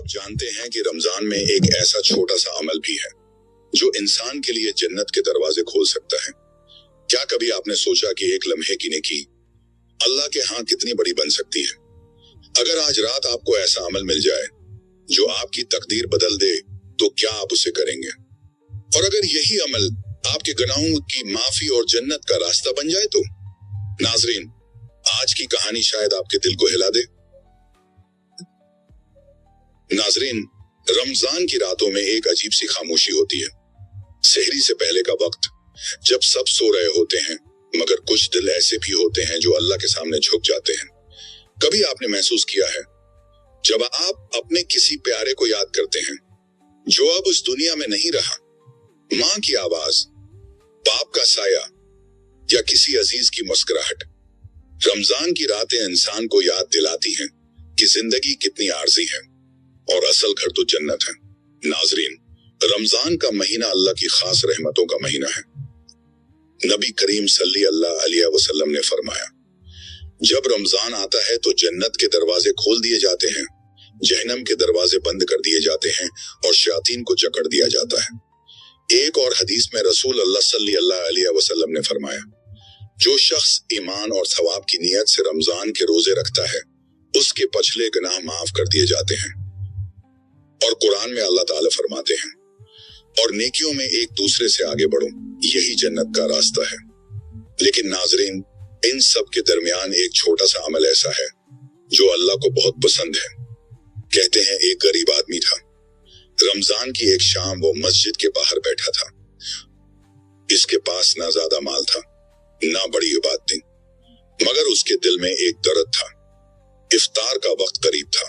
आप जानते हैं कि रमजान में एक ऐसा छोटा सा अमल भी है जो इंसान के लिए जन्नत के दरवाजे खोल सकता है। क्या कभी आपने सोचा कि एक लम्हे की नेकी अल्लाह के यहाँ कितनी बड़ी बन सकती है? अगर आज रात आपको ऐसा अमल मिल जाए जो आपकी तकदीर बदल दे, तो क्या आप उसे करेंगे? और अगर यही अमल आपके गुनाहों की माफी और जन्नत का रास्ता बन जाए तो? नाजरीन, आज की कहानी शायद आपके दिल को हिला दे। नाजरीन, रमजान की रातों में एक अजीब सी खामोशी होती है। सहरी से पहले का वक्त, जब सब सो रहे होते हैं, मगर कुछ दिल ऐसे भी होते हैं जो अल्लाह के सामने झुक जाते हैं। कभी आपने महसूस किया है जब आप अपने किसी प्यारे को याद करते हैं जो अब उस दुनिया में नहीं रहा, माँ की आवाज, बाप का साया या किसी अजीज की मुस्कुराहट। रमजान की रातें इंसान को याद दिलाती हैं कि जिंदगी कितनी आर्जी है और असल घर तो जन्नत है। नाजरीन, रमजान का महीना अल्लाह की खास रहमतों का महीना है। नबी करीम सल्लल्लाहु अलैहि वसल्लम ने फरमाया, जब रमजान आता है तो जन्नत के दरवाजे खोल दिए जाते हैं, जहन्नम के दरवाजे बंद कर दिए जाते हैं और शयातीन को जकड़ दिया जाता है। एक और हदीस में रसूल अल्लाह सल्लल्लाहु अलैहि वसल्लम ने फरमाया, जो शख्स ईमान और सवाब की नीयत से रमजान के रोजे रखता है, उसके पिछले गुनाह माफ कर दिए जाते हैं। और कुरान में अल्लाह ताला फरमाते हैं, और नेकियों में एक दूसरे से आगे बढ़ो, यही जन्नत का रास्ता है। लेकिन नाजरीन, इन सब के दरमियान एक छोटा सा अमल ऐसा है जो अल्लाह को बहुत पसंद है। कहते हैं एक गरीब आदमी था। रमजान की एक शाम वो मस्जिद के बाहर बैठा था। इसके पास ना ज्यादा माल था, ना बड़ी इबादतें, मगर उसके दिल में एक दर्द था। इफ्तार का वक्त करीब था।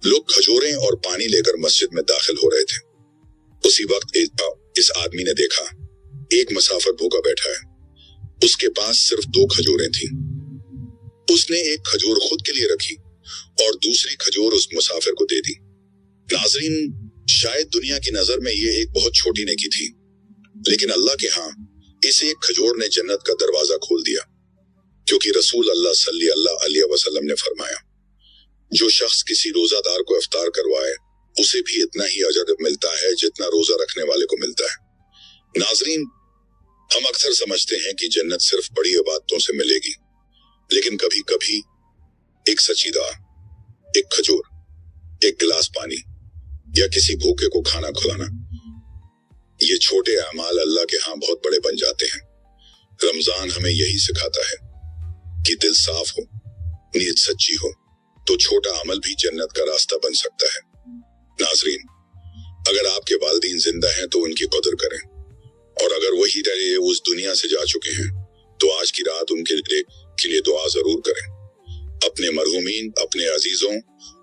लोग खजूरें और पानी लेकर मस्जिद में दाखिल हो रहे थे। उसी वक्त इस आदमी ने देखा एक मुसाफिर भूखा बैठा है। उसके पास सिर्फ 2 खजूरें थीं। उसने एक खजूर खुद के लिए रखी और दूसरी खजूर उस मुसाफिर को दे दी। नाजरीन, शायद दुनिया की नजर में ये एक बहुत छोटी नेकी थी, लेकिन अल्लाह के यहाँ इस एक खजूर ने जन्नत का दरवाजा खोल दिया। क्योंकि रसूल अल्लाह सल्लल्लाहु अलैहि वसल्लम ने फरमाया, जो शख्स किसी रोजादार को इफ्तार करवाए, उसे भी इतना ही अजर मिलता है जितना रोजा रखने वाले को मिलता है। नाजरीन, हम अक्सर समझते हैं कि जन्नत सिर्फ बड़ी इबादतों से मिलेगी, लेकिन कभी कभी एक सच्ची दुआ, एक खजूर, एक गिलास पानी या किसी भूखे को खाना खिलाना, ये छोटे अमाल अल्लाह के यहाँ बहुत बड़े बन जाते हैं। रमजान हमें यही सिखाता है कि दिल साफ हो, नीयत सच्ची हो, तो छोटा अमल भी जन्नत का रास्ता बन सकता है। नाजरीन, अगर आपके वालिदैन जिंदा हैं तो उनकी कदर करें, और अगर वही रहे उस दुनिया से जा चुके हैं तो आज की रात उनके लिए दुआ जरूर करें। अपने मरहूमीन, अपने अजीजों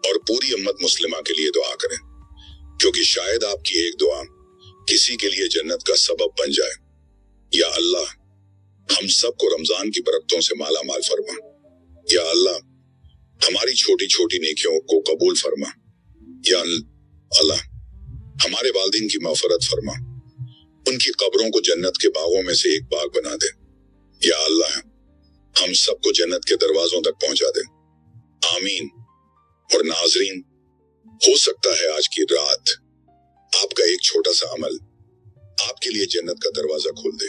और पूरी उम्मत मुस्लिमा के लिए दुआ करें, क्योंकि शायद आपकी एक दुआ किसी के लिए जन्नत का सबब बन जाए। या अल्लाह, हम सबको रमजान की बरकतों से माला माल फरमा। या अल्लाह, हमारी छोटी छोटी नेकियों को कबूल फरमा। या अल्लाह, हमारे वालिदैन की मग़फ़िरत फरमा, उनकी कब्रों को जन्नत के बागों में से एक बाग बना दे। या अल्लाह, हम सबको जन्नत के दरवाजों तक पहुंचा दे। आमीन। और नाजरीन, हो सकता है आज की रात आपका एक छोटा सा अमल आपके लिए जन्नत का दरवाजा खोल दे।